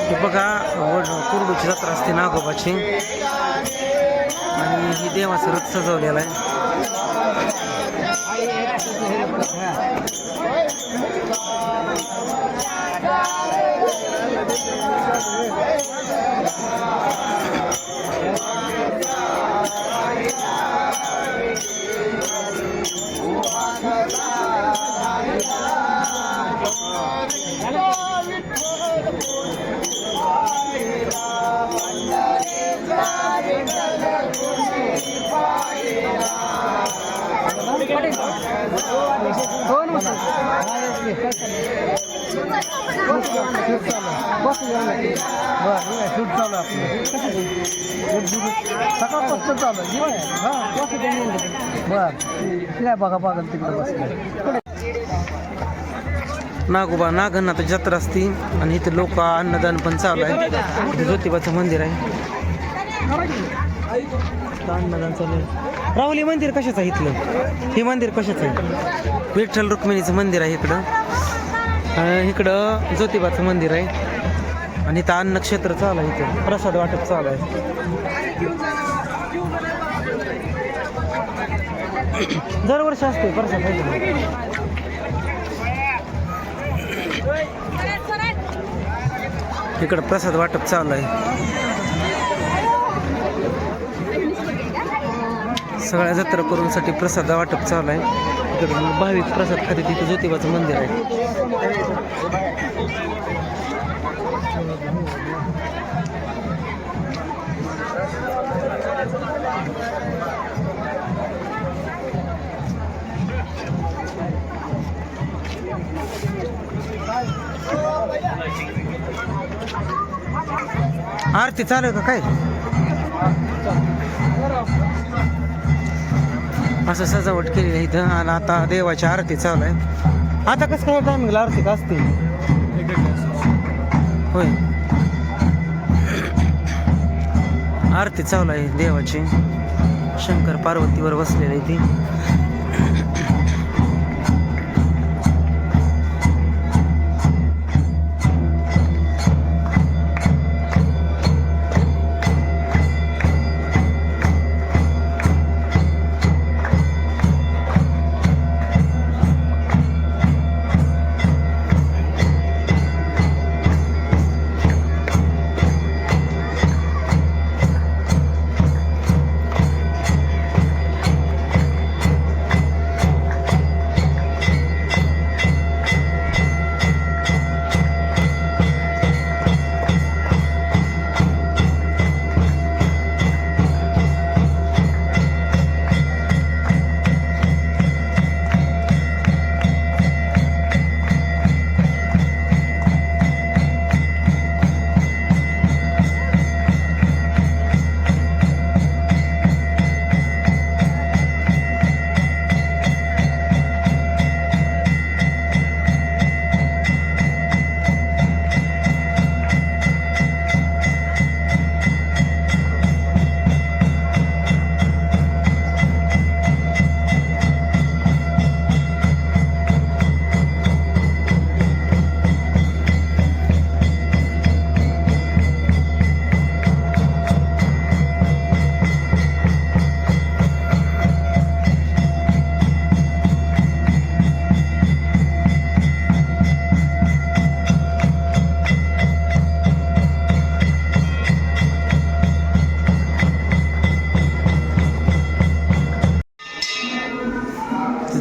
हे बघा कुरडूची जत्रा असते नागोबाची आणि ही देवाचा रथ सजवलेला आहे. नागोबा नागनाथ जत्रा असती आणि इथे लोक अन्नदान पण चालू आहे. इथे ज्योतिबाचं मंदिर आहे, अन्नदान चालू आहे. राहुली मंदिर कशाचं आहे इथलं? हे मंदिर कशाचं आहे? विठ्ठल रुक्मिणीचं मंदिर आहे इकडं. इकडं ज्योतिबाचं मंदिर आहे आणि इथं अन्नक्षेत्र चालू आहे. इथं प्रसाद वाटप चालू आहे. दरवर्षी असते प्रसाद. इकडं प्रसाद वाटप चालू आहे. सगळ्या जत्रा करूनसाठी प्रसाद वाटप चालू आहे. इकडे भाविक प्रसाद खाते. तिथे ज्योतिबाचं मंदिर आहे. आरती चालू आहे का काय? असं सजावट केली आहे इथं आणि आता देवाची आरती चालू आहे. आता कसं काय टायमिंगला आरती का असते? होय, आरती चालू आहे देवाची. शंकर पार्वतीवर बसलेली आहे ती.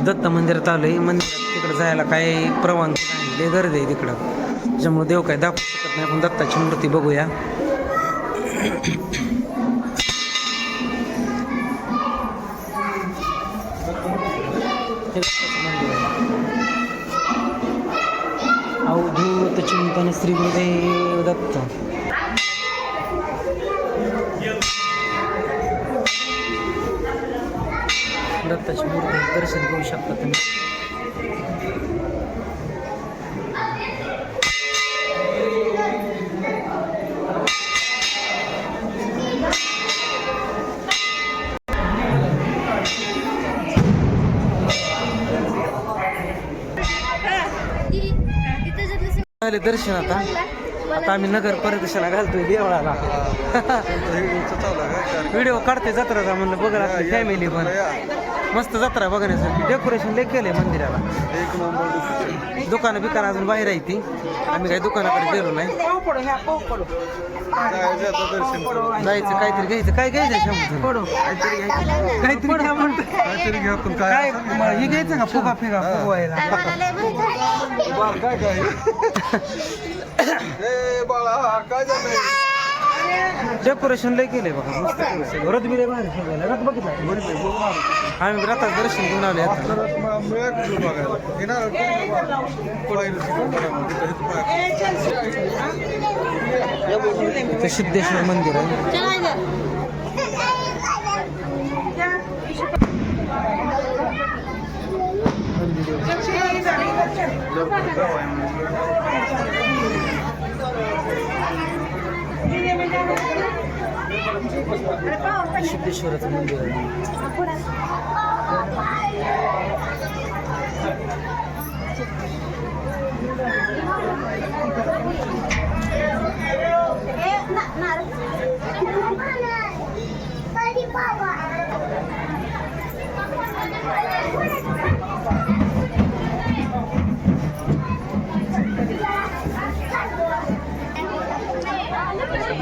दत्त मंदिरात आलोय. मंदिरात तिकडे जायला काही परवानगी नाही, लय गर्दी आहे तिकडं. त्याच्यामुळे देव काय दाखवू शकत नाही. आपण दत्ताची मूर्ती बघूया. अवधूत चिंतन श्री गुरुदेव दत्त. दत्ताची मूर्ती दर्शन घेऊ शकता तुम्ही. झाले दर्शन आता. आता आम्ही नगर परिदर्शना घालतोय देवळाला. व्हिडिओ काढते जत्राचा म्हणलं बघा आपली फॅमिली पण मस्त जत्रा बघण्यासाठी. डेकोरेशन लय केलंय मंदिराला. दुकानं बिकानं अजून बाहेर आहे ती. आम्ही काही दुकानाकडे गेलो नाही. जायचं काहीतरी घ्यायचं. काय घ्यायचं शंभर काहीतरी घ्या म्हणतो. काय हे घ्यायचं का फुगा फिगा फुगवायला. डेकोरेशन लय केलंय बघा मस्त. रथ बी लय बाहेर ठेवलेला. रथ बघितला आम्ही रथात दर्शन घेऊन आले. इथं सिद्धेश्वर मंदिर आहे. सिद्धेश्वराचं मंदिर आहे.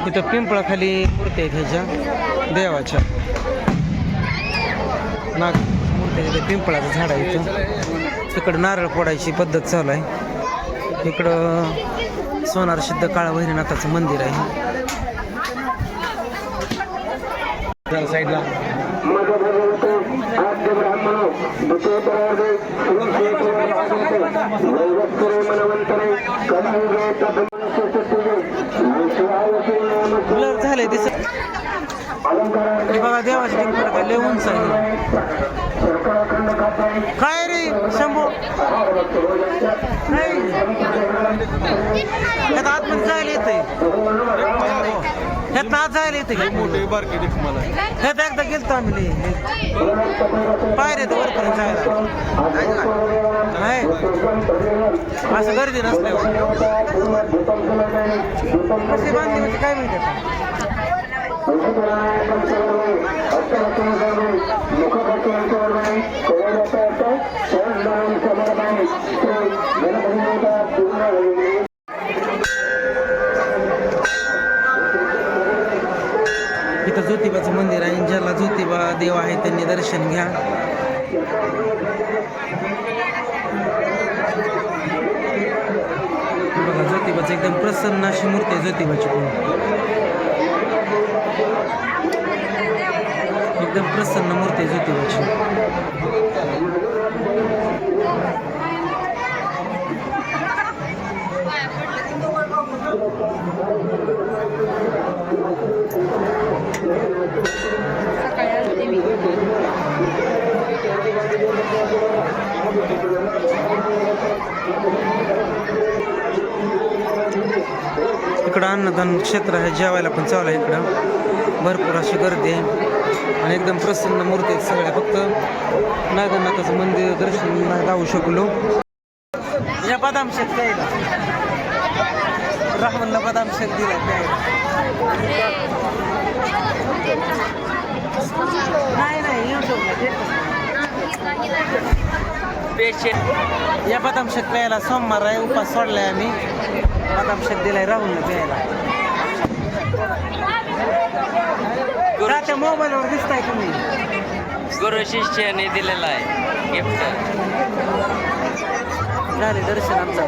इथं पिंपळाखाली मूर्ती आहेत ह्याच्या देवाच्या. नाग मूर्ती इथं पिंपळाचं झाड आहे. इथं तिकडं नारळ फोडायची पद्धत चालू आहे. इकडं सोनार सिद्ध काळभैरवनाथाचं मंदिर आहे. साईडला ब्लर झालंय दिसत बघा. देवाची पिंपळ काय लय उंच आहे. काय रे शंभू ह्यात आतमध्ये जायला येतंय. ह्यात आत जायला येते ह्यात एकदा गेलतो आम्ही. पायऱ्या तर वरपर्यंत जायला नाही असं गर्दी नसल्यावर. कशी बांधली म्हणजे काय माहिती आता. इथं ज्योतिबाचं मंदिर आहे. ज्याला ज्योतिबा देव आहे त्यांनी दर्शन घ्या. बघा ज्योतिबाचं एकदम प्रसन्न अशी मूर्ती आहे ज्योतिबाची पण. एकदम प्रसन्न मूर्ती आहे ज्योतिबाची. इकडं अन्नदान क्षेत्र आहे. जेवायला पण चालू आहे. इकडं भरपूर अशी गर्दी आहे आणि एकदम प्रसन्न मूर्ती आहेत सगळ्या. फक्त नागनाथाचं मंदिर दर्शन नाही जाऊ शकलो. या बदाम शेत प्यायला राहुलला बदाम शेत दिला प्यायला. नाही या बदाम शेत प्यायला. सोमवार आहे उपास सोडलाय आम्ही. बदाम शेत दिलाय राहुलला प्यायला. त्या मोबाईलवर दिसताय तुम्ही. गुरु शिष्याने दिलेला आहे गिफ्ट. झाले दर्शन आमचं.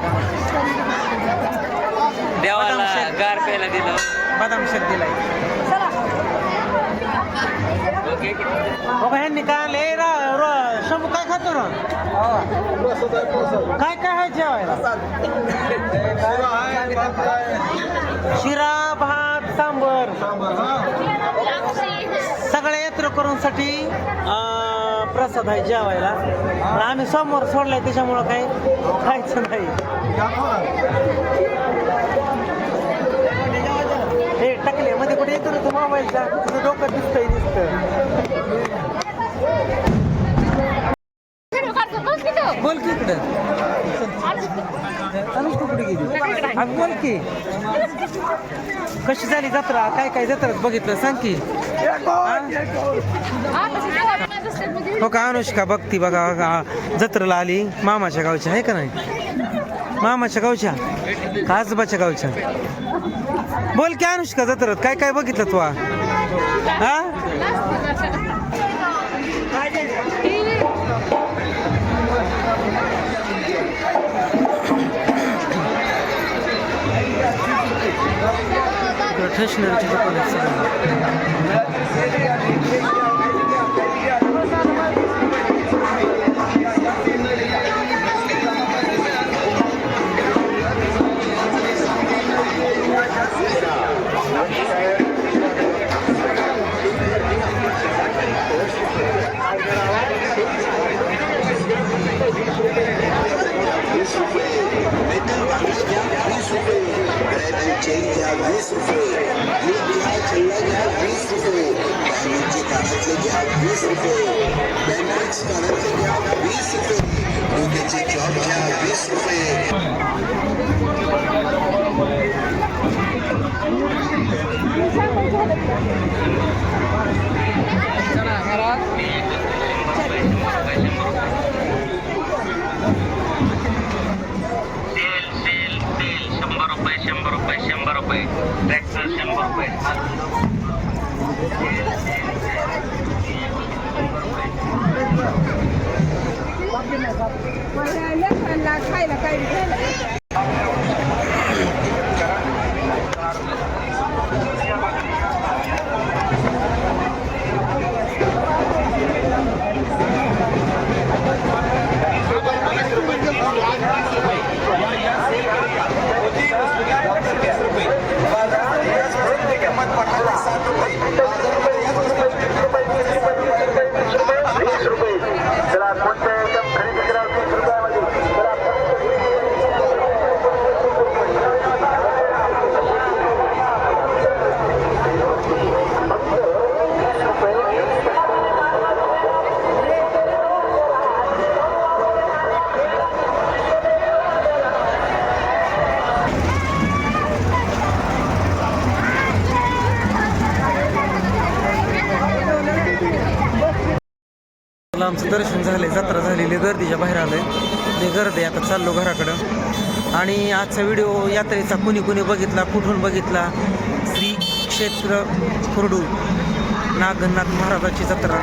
देवाला गार प्यायला दिलं. बदाम शेत दिलाय. बघा ह्यांनी काय आले. शंभू काय खातो ना. काय काय आहे जेवायला. शिरा भात सांबर सगळ्या यात्रेकरूंसाठी प्रसाद आहे जेवायला. आम्ही सोमवार सोडलाय त्याच्यामुळं काही खायचं नाही. हे टाकले मध्ये कुठे येतो ना तू मोबाईलचा. तुझं डोकं दिसतंय बोल की इकडं. कुठे गेली बोल की. कशी झाली जत्रा? काय काय जत्रात बघितलं सांग की. हो का अनुष्का बघती बघा जत्रेला आली मामाच्या गावच्या आहे का नाही? मामाच्या गावच्या का आजोबाच्या गावच्या? बोल की अनुष्का जत्रेत काय काय बघितलं तू? हा स्टेशनरीची दुकान आहेत सगळी. ट्रॅक्टर 100 रुपये. खायला काय आमचं दर्शन झालंय, जत्रा झालेली, गर्दीच्या बाहेर आलोय. ते गर्दी आता चाललो घराकडं. आणि आजचा व्हिडिओ यात्रेचा कुणी कुणी बघितला, कुठून बघितला, श्री क्षेत्र कुरडू नागनाथ महाराजाची जत्रा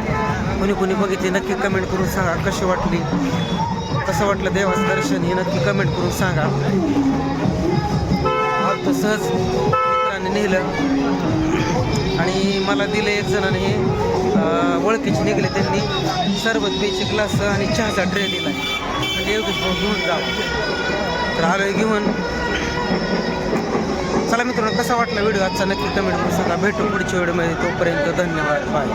कुणी कुणी बघितली नक्की कमेंट करून सांगा. कशी वाटली, कसं वाटलं देवाचं दर्शन हे नक्की कमेंट करून सांगा. तो सहज मित्रांनी नेलं आणि मला दिलं एक जणाने हे ओळखीचे निघले, त्यांनी सरबत पेचे ग्लास आणि चहाचा ट्रे दिला म्हणजे एवढंच घेऊन जावं. तर आलोय घेऊन. चला मित्रांनो, कसा वाटला व्हिडिओ आजचा नक्की कमेंट करून सांगा. भेटू पुढच्या व्हिडिओमध्ये, तोपर्यंत धन्यवाद, बाय.